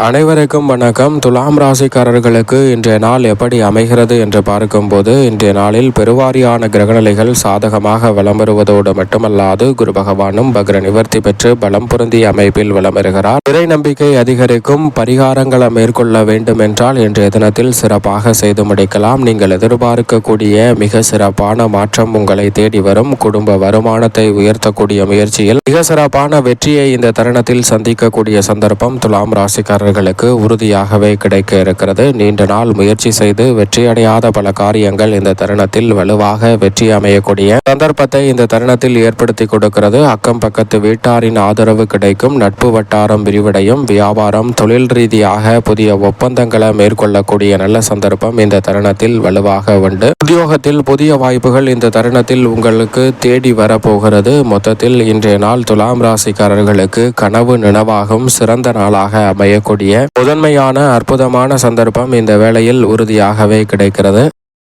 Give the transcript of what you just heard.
அனைவருக்கும் வணக்கம். துலாம் ராசிக்காரர்களுக்கு இன்றைய நாள் எப்படி அமைகிறது என்று பார்க்கும்போது, இன்றைய நாளில் பெருவாரியான கிரகநிலைகள் சாதகமாக வலம் வருவதோடு மட்டுமல்லாது, குரு பகவானும் பக்ர நிவர்த்தி பெற்று பலம் பொருந்திய அமைப்பில் வலம் வருகிறார். இறை நம்பிக்கை அதிகரிக்கும். பரிகாரங்களை மேற்கொள்ள வேண்டும் என்றால் இன்றைய தினத்தில் சிறப்பாக செய்து முடிக்கலாம். நீங்கள் எதிர்பார்க்கக்கூடிய மிக சிறப்பான மாற்றம் உங்களை தேடி வரும். குடும்ப வருமானத்தை உயர்த்தக்கூடிய முயற்சியில் மிக சிறப்பான வெற்றியை இந்த தருணத்தில் சந்திக்கக்கூடிய சந்தர்ப்பம் துலாம் ராசிக்காரர்களுக்கு உறுதியாகவே கிடைக்க இருக்கிறது. நீண்ட நாள் முயற்சி செய்து வெற்றியடையாத பல காரியங்கள் இந்த தருணத்தில் வலுவாக வெற்றி அமையக்கூடிய சந்தர்ப்பத்தை இந்த தருணத்தில் ஏற்படுத்தி கொடுக்கிறது. அக்கம் பக்கத்து வீட்டாரின் ஆதரவு கிடைக்கும். நட்பு வட்டாரம் விரிவடையும். வியாபாரம், தொழில் ரீதியாக புதிய ஒப்பந்தங்களை மேற்கொள்ளக்கூடிய நல்ல சந்தர்ப்பம் இந்த தருணத்தில் வலுவாக உண்டு. உத்தியோகத்தில் புதிய வாய்ப்புகள் இந்த தருணத்தில் உங்களுக்கு தேடி வரப்போகிறது. மொத்தத்தில் இன்றைய நாள் துலாம் ராசிக்காரர்களுக்கு கனவு நினைவாகும் சிறந்த நாளாக அமையக்கூடிய முதன்மையான அற்புதமான சந்தர்ப்பம் இந்த வேளையில் உறுதியாகவே கிடைக்கிறது.